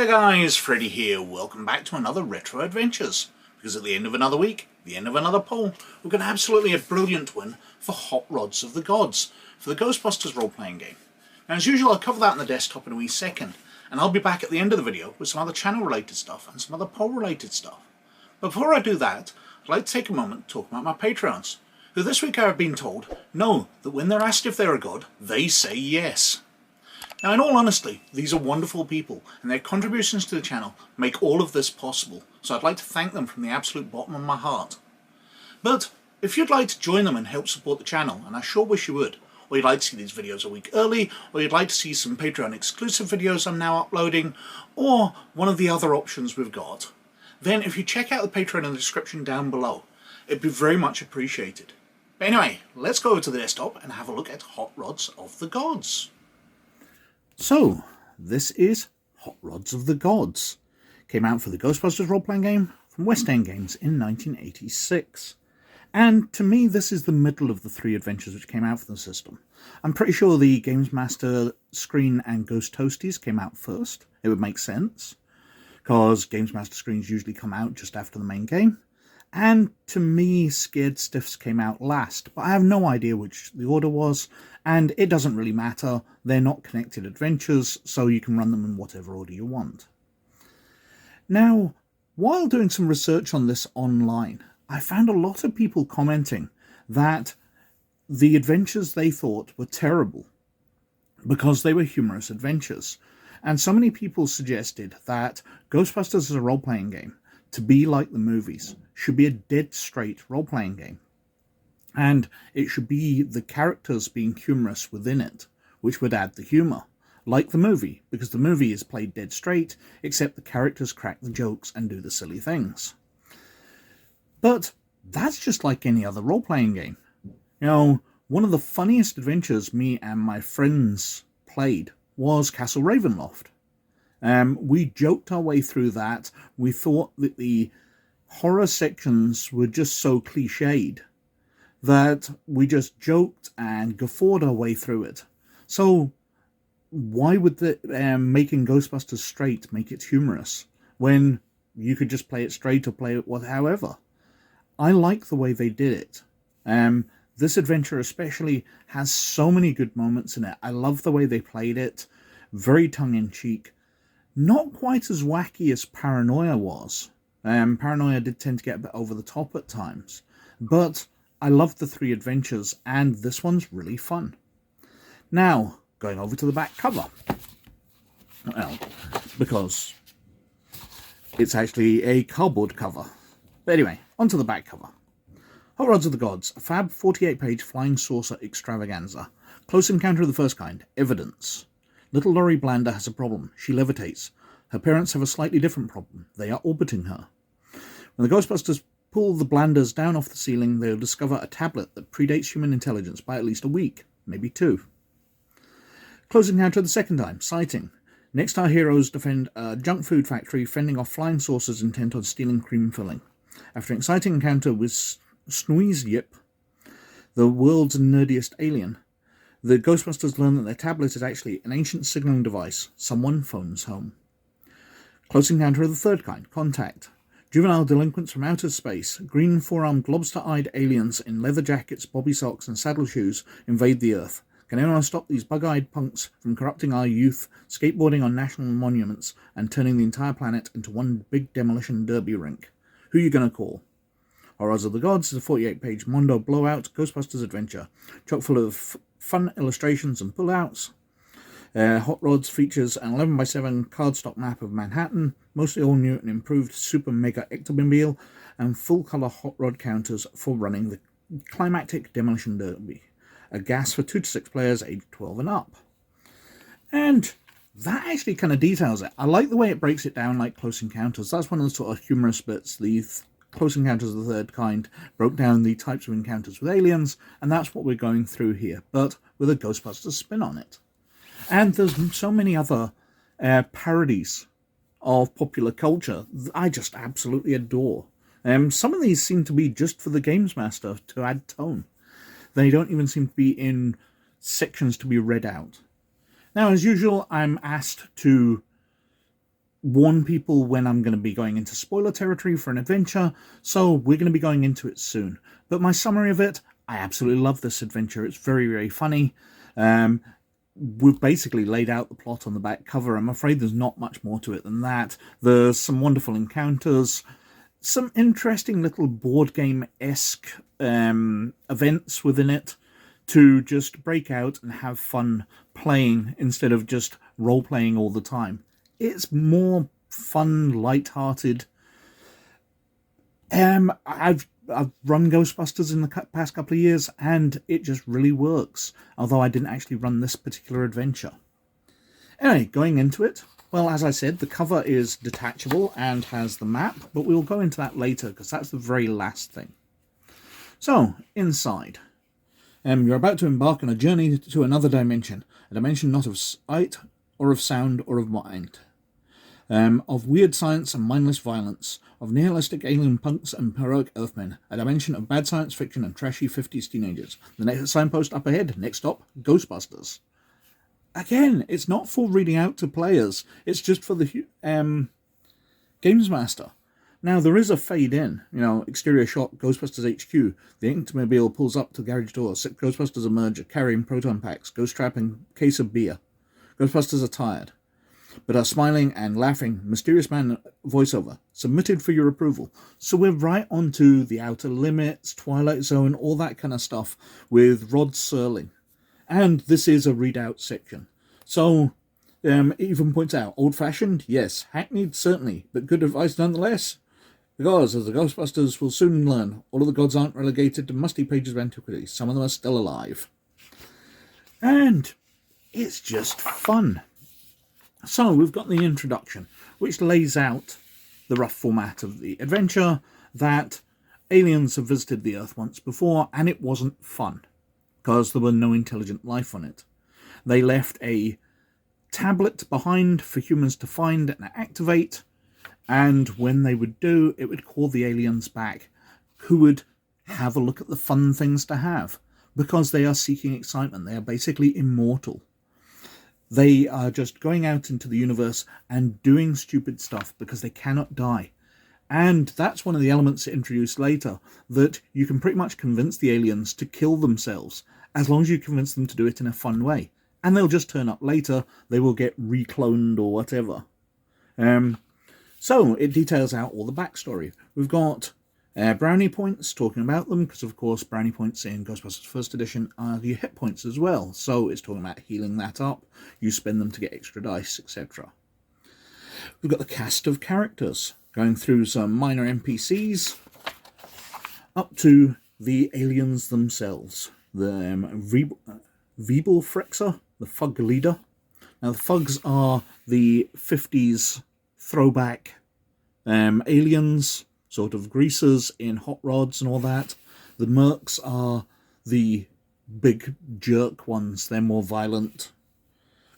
Hiya guys, Freddy here. Welcome back to another Retro Adventures. Because at the end of another week, the end of another poll, we've got absolutely a brilliant win for Hot Rods of the Gods for the Ghostbusters role-playing game. Now as usual, I'll cover that on the desktop in a wee second, and I'll be back at the end of the video with some other channel-related stuff and some other poll-related stuff. But before I do that, I'd like to take a moment to talk about my Patreons, who this week I have been told know that when they're asked if they're a god, they say yes. Now, in all honesty, these are wonderful people, and their contributions to the channel make all of this possible, so I'd like to thank them from the absolute bottom of my heart. But if you'd like to join them and help support the channel, and I sure wish you would, or you'd like to see these videos a week early, or you'd like to see some Patreon exclusive videos I'm now uploading, or one of the other options we've got, then if you check out the Patreon in the description down below, it'd be very much appreciated. But anyway, let's go over to the desktop and have a look at Hot Rods of the Gods. So, this is Hot Rods of the Gods. Came out for the Ghostbusters role-playing game from West End Games in 1986. And to me, this is the middle of the three adventures which came out for the system. I'm pretty sure the Games Master screen and Ghost Toasties came out first. It would make sense, because Games Master screens usually come out just after the main game. And to me, Scared Stiffs came out last, but I have no idea which the order was, and it doesn't really matter. They're not connected adventures, so you can run them in whatever order you want. Now, while doing some research on this online, I found a lot of people commenting that the adventures they thought were terrible because they were humorous adventures. And so many people suggested that Ghostbusters as a role-playing game, to be like the movies, should be a dead straight role-playing game. And it should be the characters being humorous within it, which would add the humour, like the movie, because the movie is played dead straight, except the characters crack the jokes and do the silly things. But that's just like any other role-playing game. You know, one of the funniest adventures me and my friends played was Castle Ravenloft. We joked our way through that. We thought that the horror sections were just so cliched that we just joked and guffawed our way through it. So why would making Ghostbusters straight make it humorous when you could just play it straight or play it however? I like the way they did it. This adventure especially has so many good moments in it. I love the way they played it. Very tongue-in-cheek. Not quite as wacky as Paranoia was. Paranoia did tend to get a bit over the top at times. But I loved the three adventures, and this one's really fun. Now, going over to the back cover. Well, because it's actually a cardboard cover. But anyway, onto the back cover. Hot Rods of the Gods, a fab 48-page flying saucer extravaganza. Close encounter of the first kind, evidence. Little Laurie Blander has a problem. She levitates. Her parents have a slightly different problem. They are orbiting her. When the Ghostbusters pull the Blanders down off the ceiling, they'll discover a tablet that predates human intelligence by at least a week, maybe two. Close encounter the second time, sighting. Next, our heroes defend a junk food factory, fending off flying saucers intent on stealing cream filling. After an exciting encounter with Sneeze Yip, the world's nerdiest alien, the Ghostbusters learn that their tablet is actually an ancient signaling device. Someone phones home. Close encounter of the third kind, contact. Juvenile delinquents from outer space, green four-armed lobster-eyed aliens in leather jackets, bobby socks and saddle shoes invade the Earth. Can anyone stop these bug-eyed punks from corrupting our youth, skateboarding on national monuments, and turning the entire planet into one big demolition derby rink? Who are you going to call? Horrors of the Gods is a 48-page Mondo blowout Ghostbusters adventure, chock full of fun illustrations and pullouts. Hot Rods features an 11x7 cardstock map of Manhattan, mostly all new and improved super mega Ectomobile, and full-colour hot rod counters for running the climactic demolition derby. A gas for 2 to 6 players aged 12 and up. And that actually kind of details it. I like the way it breaks it down like Close Encounters. That's one of the sort of humorous bits. The Close Encounters of the third kind broke down the types of encounters with aliens, and that's what we're going through here, but with a Ghostbusters spin on it. And there's so many other parodies of popular culture that I just absolutely adore. Some of these seem to be just for the Games Master to add tone. They don't even seem to be in sections to be read out. Now, as usual, I'm asked to warn people when I'm going to be going into spoiler territory for an adventure, so we're going to be going into it soon. But my summary of it, I absolutely love this adventure. It's very, very funny. We've basically laid out the plot on the back cover. I'm afraid there's not much more to it than that. There's some wonderful encounters, some interesting little board game-esque events within it to just break out and have fun playing instead of just role-playing all the time. It's more fun, light-hearted. I've run Ghostbusters in the past couple of years, and it just really works, although I didn't actually run this particular adventure. Anyway, going into it, well, as I said, the cover is detachable and has the map, but we'll go into that later, because that's the very last thing. So, inside. You're about to embark on a journey to another dimension, a dimension not of sight, or of sound, or of mind. Of weird science and mindless violence, of nihilistic alien punks and heroic earthmen, a dimension of bad science fiction and trashy 50s teenagers. The next signpost up ahead, next stop, Ghostbusters. Again, it's not for reading out to players, it's just for the Games Master. Now, there is a fade in, exterior shot, Ghostbusters HQ. The Ectomobile pulls up to the garage door. 6 Ghostbusters emerge, carrying proton packs, ghost trap and case of beer. Ghostbusters are tired, but are smiling and laughing. Mysterious man voiceover, submitted for your approval. So we're right onto the Outer Limits, Twilight Zone, all that kind of stuff with Rod Serling. And this is a readout section. So, it even points out, old-fashioned? Yes. Hackneyed? Certainly. But good advice nonetheless? Because, as the Ghostbusters will soon learn, all of the gods aren't relegated to musty pages of antiquity. Some of them are still alive. And it's just fun. So, we've got the introduction, which lays out the rough format of the adventure, that aliens have visited the Earth once before, and it wasn't fun, because there were no intelligent life on it. They left a tablet behind for humans to find and activate, and when they would do, it would call the aliens back, who would have a look at the fun things to have, because they are seeking excitement. They are basically immortal. They are just going out into the universe and doing stupid stuff because they cannot die. And that's one of the elements introduced later, that you can pretty much convince the aliens to kill themselves, as long as you convince them to do it in a fun way. And they'll just turn up later, they will get recloned or whatever. So it details out all the backstory. We've got brownie points talking about them, because of course brownie points in Ghostbusters First Edition are your hit points as well. So it's talking about healing that up, you spend them to get extra dice, etc. We've got the cast of characters, going through some minor NPCs, up to the aliens themselves. The Wiebelfrexer, the Fug leader. Now the Fugs are the 50s throwback aliens, sort of greasers in hot rods and all that. The Mercs are the big jerk ones, they're more violent.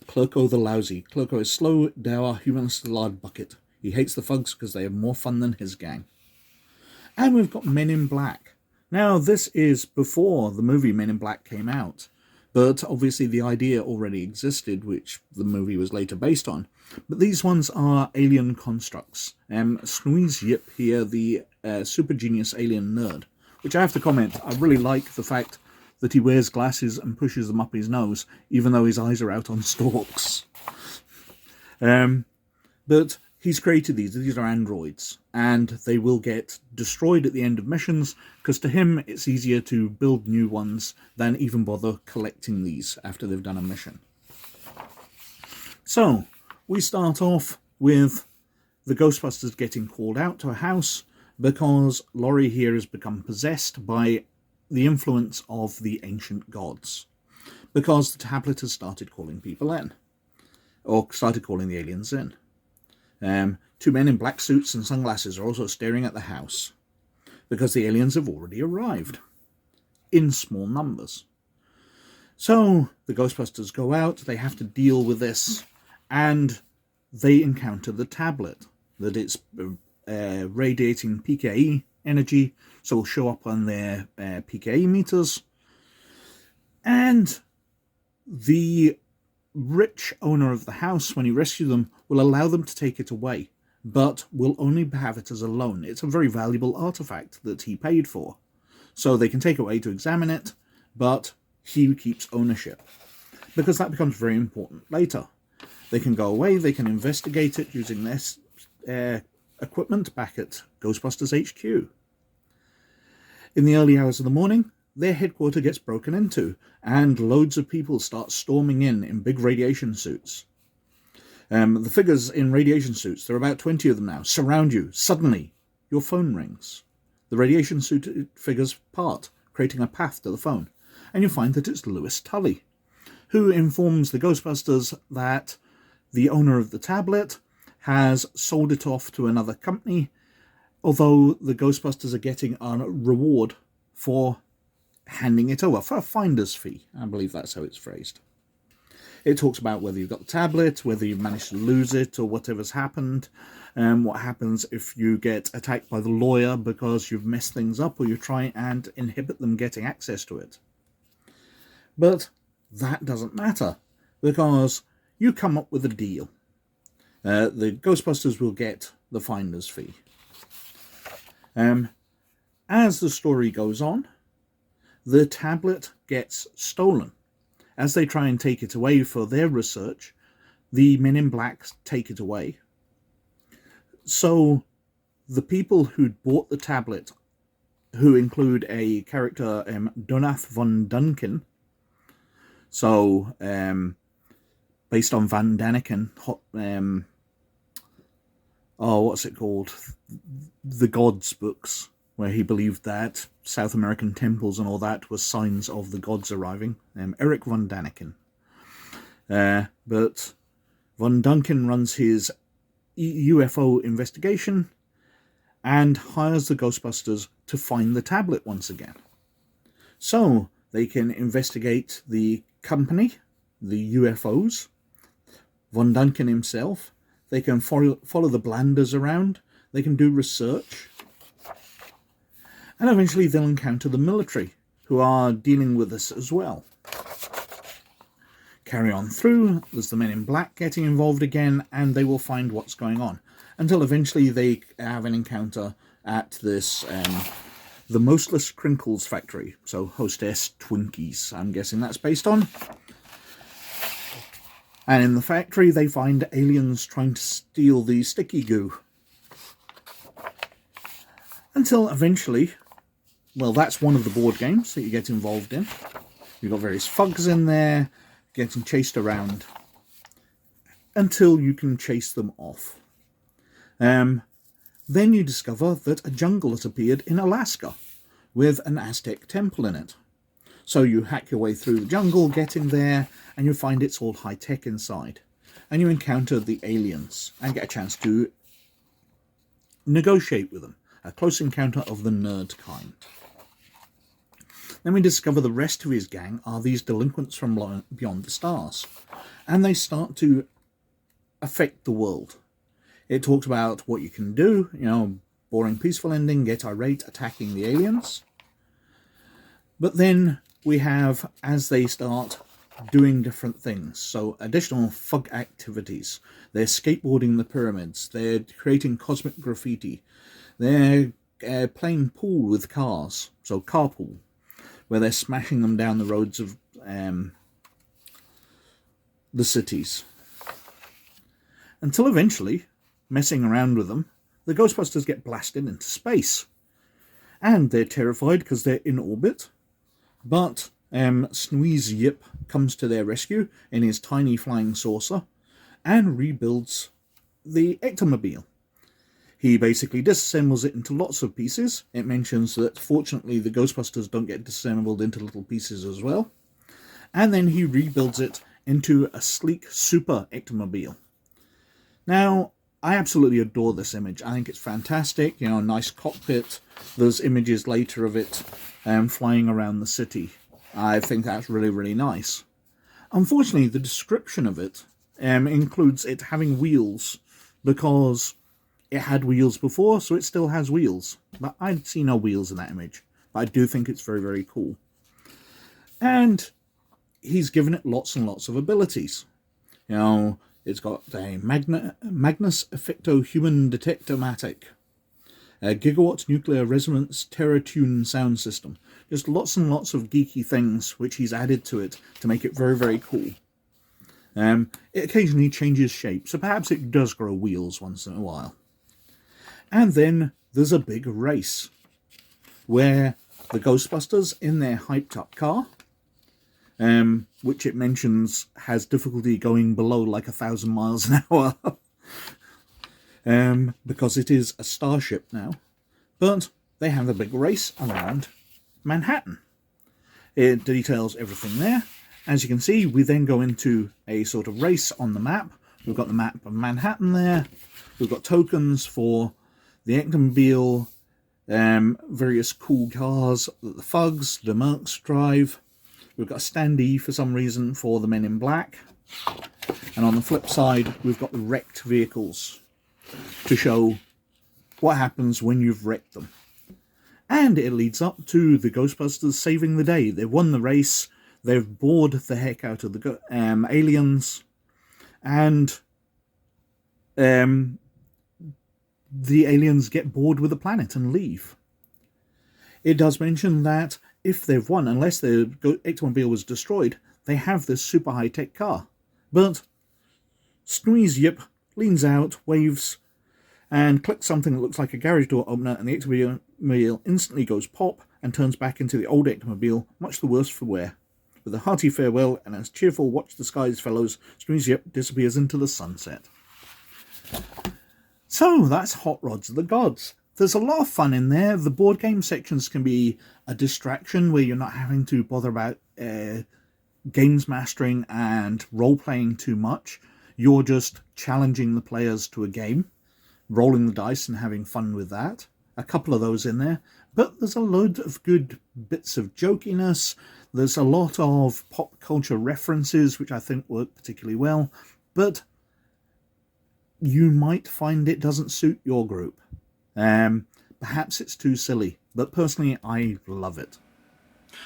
Clerko the lousy. Clerko is slow, dour, humorless lard bucket. He hates the Fugs because they have more fun than his gang. And we've got Men in Black. Now, this is before the movie Men in Black came out, but obviously the idea already existed, which the movie was later based on. But these ones are alien constructs. Squeeze Yip here, the super genius alien nerd, which I have to comment, I really like the fact that he wears glasses and pushes them up his nose, even though his eyes are out on stalks. But he's created these are androids, and they will get destroyed at the end of missions, because to him it's easier to build new ones than even bother collecting these after they've done a mission. So, we start off with the Ghostbusters getting called out to a house, because Laurie here has become possessed by the influence of the ancient gods, because the tablet has started calling people in, or started calling the aliens in. 2 men in black suits and sunglasses are also staring at the house, because the aliens have already arrived, in small numbers. So the Ghostbusters go out, they have to deal with this, and they encounter the tablet, that it's radiating PKE energy, so it'll show up on their PKE meters, and the rich owner of the house, when you rescue them, will allow them to take it away, but will only have it as a loan. It's a very valuable artifact that he paid for. So they can take it away to examine it, but he keeps ownership, because that becomes very important later. They can go away, they can investigate it using this equipment back at Ghostbusters HQ. In the early hours of the morning, their headquarters gets broken into, and loads of people start storming in big radiation suits. The figures in radiation suits, there are about 20 of them now, surround you. Suddenly, your phone rings. The radiation suit figures part, creating a path to the phone, and you find that it's Lewis Tully, who informs the Ghostbusters that the owner of the tablet has sold it off to another company, although the Ghostbusters are getting a reward for handing it over, for a finder's fee. I believe that's how it's phrased. It talks about whether you've got the tablet, whether you've managed to lose it, or whatever's happened. What happens if you get attacked by the lawyer because you've messed things up, or you try and inhibit them getting access to it. But that doesn't matter, because you come up with a deal. The Ghostbusters will get the finder's fee. As the story goes on, the tablet gets stolen. As they try and take it away for their research, the men in black take it away. So the people who'd bought the tablet, who include a character, Donath von Duncan, so based on Van Daniken, what's it called? The Gods books, where he believed that South American temples and all that were signs of the gods arriving. Eric von Daniken. But von Duncan runs his UFO investigation and hires the Ghostbusters to find the tablet once again. So they can investigate the company, the UFOs, von Duncan himself. They can follow the Blanders around. They can do research. And eventually they'll encounter the military, who are dealing with this as well. Carry on through, there's the men in black getting involved again, and they will find what's going on. Until eventually they have an encounter at this, the Mostless Crinkles factory. So Hostess Twinkies, I'm guessing that's based on. And in the factory they find aliens trying to steal the sticky goo. Until eventually, well, that's one of the board games that you get involved in. You've got various thugs in there, getting chased around, until you can chase them off. Then you discover that a jungle has appeared in Alaska, with an Aztec temple in it. So you hack your way through the jungle, get in there, and you find it's all high-tech inside. And you encounter the aliens, and get a chance to negotiate with them. A close encounter of the nerd kind. Then we discover the rest of his gang are these delinquents from beyond the stars. And they start to affect the world. It talks about what you can do, boring peaceful ending, get irate, attacking the aliens. But then we have, as they start doing different things, so additional thug activities. They're skateboarding the pyramids, they're creating cosmic graffiti, they're playing pool with cars, so carpool, where they're smashing them down the roads of the cities. Until eventually, messing around with them, the Ghostbusters get blasted into space. And they're terrified because they're in orbit. But Sneeze Yip comes to their rescue in his tiny flying saucer and rebuilds the Ectomobile. He basically disassembles it into lots of pieces. It mentions that fortunately the Ghostbusters don't get disassembled into little pieces as well. And then he rebuilds it into a sleek super Ectomobile. Now, I absolutely adore this image. I think it's fantastic. Nice cockpit. There's images later of it flying around the city. I think that's really, really nice. Unfortunately, the description of it includes it having wheels, because it had wheels before, so it still has wheels. But I see no wheels in that image. But I do think it's very, very cool. And he's given it lots and lots of abilities. You know, it's got a Magnus Effecto Human Detector-Matic, a Gigawatt Nuclear Resonance TerraTune sound system. Just lots and lots of geeky things which he's added to it to make it very, very cool. It occasionally changes shape, so perhaps it does grow wheels once in a while. And then there's a big race where the Ghostbusters in their hyped up car, which it mentions has difficulty going below like 1,000 miles an hour, because it is a starship now. But they have a big race around Manhattan. It details everything there. As you can see, we then go into a sort of race on the map. We've got the map of Manhattan there. We've got tokens for the Ectomobile, various cool cars that the Thugs, the Mercs drive. We've got a standee for some reason for the Men in Black. And on the flip side, we've got the wrecked vehicles to show what happens when you've wrecked them. And it leads up to the Ghostbusters saving the day. They've won the race. They've bored the heck out of the aliens. And the aliens get bored with the planet and leave. It does mention that if they've won, unless the Ectomobile was destroyed, they have this super high-tech car. But Squeeze Yip leans out, waves, and clicks something that looks like a garage door opener, and the Ectomobile instantly goes pop and turns back into the old Ectomobile, much the worse for wear. With a hearty farewell and a cheerful watch the skies, fellows, Squeeze Yip disappears into the sunset. So that's Hot Rods of the Gods. There's a lot of fun in there. The board game sections can be a distraction where you're not having to bother about games mastering and role-playing too much. You're just challenging the players to a game, rolling the dice and having fun with that. A couple of those in there. But there's a load of good bits of jokiness. There's a lot of pop culture references, which I think work particularly well. But you might find it doesn't suit your group. Perhaps it's too silly, but personally I love it.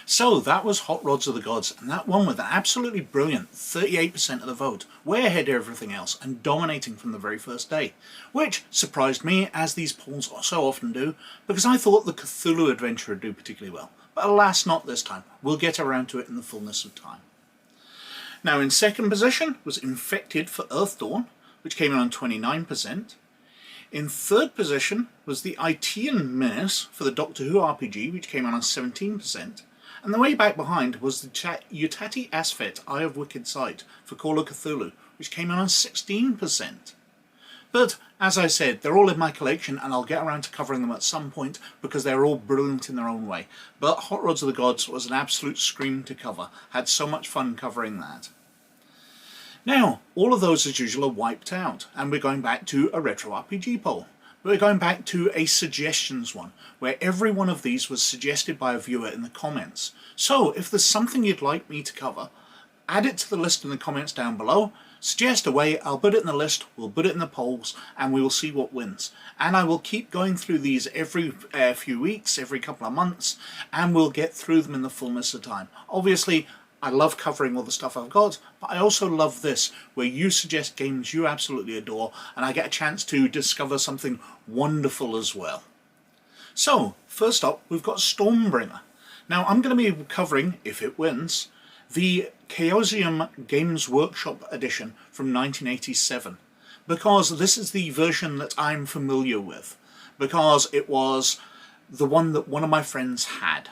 So that was Hot Rods of the Gods, and that won with an absolutely brilliant 38% of the vote, way ahead of everything else and dominating from the very first day, which surprised me, as these polls so often do, because I thought the Cthulhu adventure would do particularly well, but alas not this time. We'll get around to it in the fullness of time. Now in second position was Infected for Earth Dawn, which came in on 29%. In third position was the Itian Menace for the Doctor Who RPG, which came in on 17%. And the way back behind was the Utati Asphet Eye of Wicked Sight for Call of Cthulhu, which came in on 16%. But, as I said, they're all in my collection, and I'll get around to covering them at some point, because they're all brilliant in their own way. But Hot Rods of the Gods was an absolute scream to cover. Had so much fun covering that. Now, all of those as usual are wiped out, and we're going back to a retro RPG poll. We're going back to a suggestions one, where every one of these was suggested by a viewer in the comments. So, if there's something you'd like me to cover, add it to the list in the comments down below, suggest away, I'll put it in the list, we'll put it in the polls, and we will see what wins. And I will keep going through these every few weeks, every couple of months, and we'll get through them in the fullness of time. Obviously, I love covering all the stuff I've got, but I also love this, where you suggest games you absolutely adore, and I get a chance to discover something wonderful as well. So, first up, we've got Stormbringer. Now, I'm going to be covering, if it wins, the Chaosium Games Workshop edition from 1987, because this is the version that I'm familiar with, because it was the one that one of my friends had.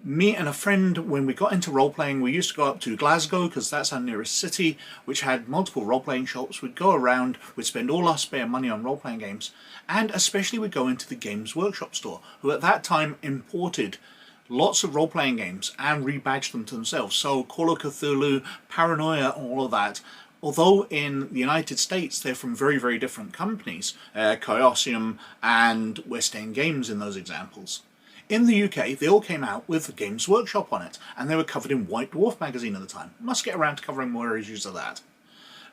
Me and a friend, when we got into role-playing, we used to go up to Glasgow, because that's our nearest city, which had multiple role-playing shops. We'd go around, we'd spend all our spare money on role-playing games, and especially we'd go into the Games Workshop store, who at that time imported lots of role-playing games and rebadged them to themselves. So Call of Cthulhu, Paranoia, all of that. Although in the United States they're from very, very different companies, Chaosium and West End Games in those examples. In the UK, they all came out with Games Workshop on it, and they were covered in White Dwarf magazine at the time. Must get around to covering more issues of that.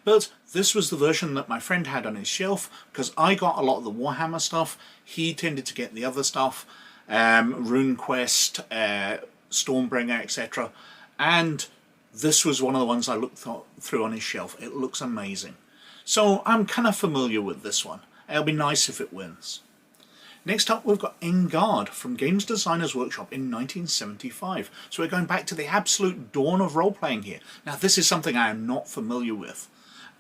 But this was the version that my friend had on his shelf, because I got a lot of the Warhammer stuff, he tended to get the other stuff, RuneQuest, Stormbringer, etc. And this was one of the ones I looked through on his shelf. It looks amazing. So I'm kind of familiar with this one. It'll be nice if it wins. Next up, we've got Engard from Games Designers Workshop in 1975. So we're going back to the absolute dawn of role-playing here. Now, this is something I am not familiar with.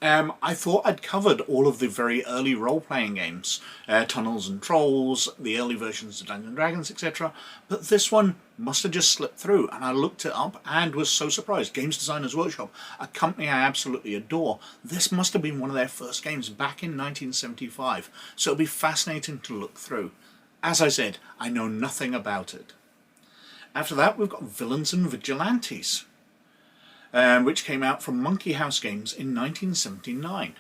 I thought I'd covered all of the very early role-playing games, Tunnels and Trolls, the early versions of Dungeons & Dragons, etc. But this one must have just slipped through, and I looked it up and was so surprised. Games Designers Workshop, a company I absolutely adore. This must have been one of their first games back in 1975, so it'll be fascinating to look through. As I said, I know nothing about it. After that, we've got Villains and Vigilantes, which came out from Monkey House Games in 1979.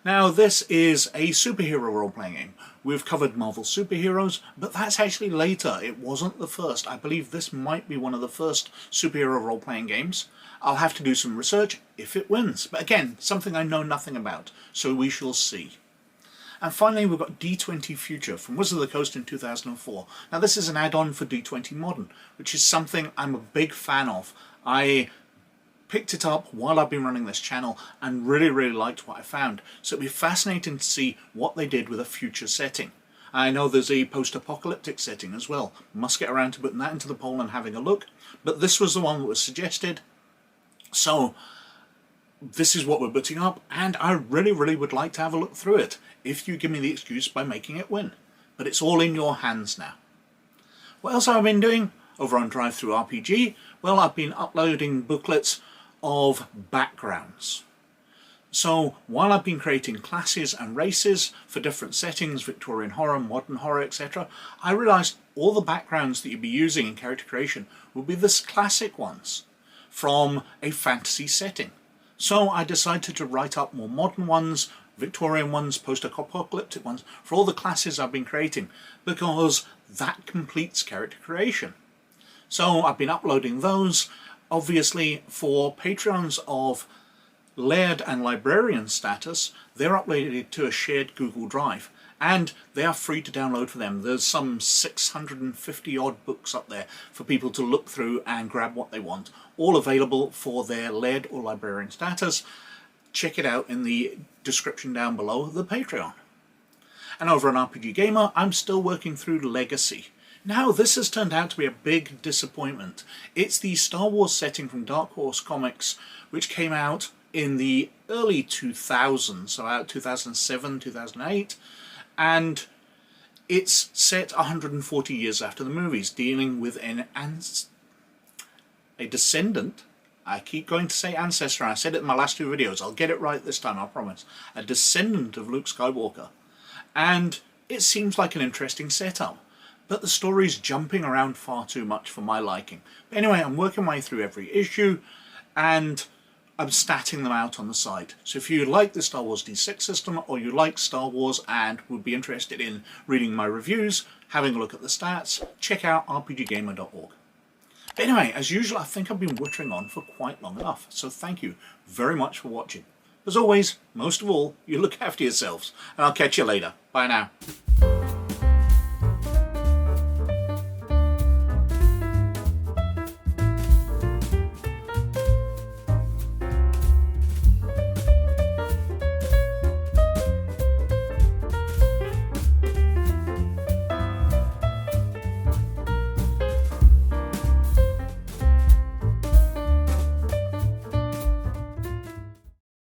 Now, this is a superhero role-playing game. We've covered Marvel superheroes, but that's actually later. It wasn't the first. I believe this might be one of the first superhero role-playing games. I'll have to do some research if it wins. But again, something I know nothing about, so we shall see. And finally, we've got D20 Future from Wizards of the Coast in 2004. Now, this is an add-on for D20 Modern, which is something I'm a big fan of. I picked it up while I've been running this channel and really liked what I found. So it'll be fascinating to see what they did with a future setting. I know there's a post-apocalyptic setting as well. Must get around to putting that into the poll and having a look. But this was the one that was suggested. So this is what we're putting up, and I really would like to have a look through it, if you give me the excuse by making it win. But it's all in your hands now. What else have I been doing? Over on DriveThruRPG, well, I've been uploading booklets of backgrounds. So while I've been creating classes and races for different settings, Victorian horror, modern horror, etc., I realised all the backgrounds that you'd be using in character creation would be the classic ones from a fantasy setting. So I decided to write up more modern ones, Victorian ones, post-apocalyptic ones, for all the classes I've been creating, because that completes character creation. So I've been uploading those. Obviously, for Patreons of Laird and Librarian status, they're uploaded to a shared Google Drive, and they are free to download for them. There's some 650 odd books up there for people to look through and grab what they want, all available for their Laird or Librarian status. Check it out in the description down below the Patreon. And over on RPG Gamer, I'm still working through Legacy. Now, this has turned out to be a big disappointment. It's the Star Wars setting from Dark Horse Comics, which came out in the early 2000s, about 2007, 2008, and it's set 140 years after the movies, dealing with a descendant. I keep going to say ancestor, I said it in my last two videos, I'll get it right this time, I promise. A descendant of Luke Skywalker. And it seems like an interesting setup, but the story's jumping around far too much for my liking. But anyway, I'm working my way through every issue, and I'm statting them out on the side. So if you like the Star Wars D6 system, or you like Star Wars and would be interested in reading my reviews, having a look at the stats, check out rpggamer.org. But anyway, as usual, I think I've been wittering on for quite long enough, so thank you very much for watching. As always, most of all, you look after yourselves, and I'll catch you later. Bye now.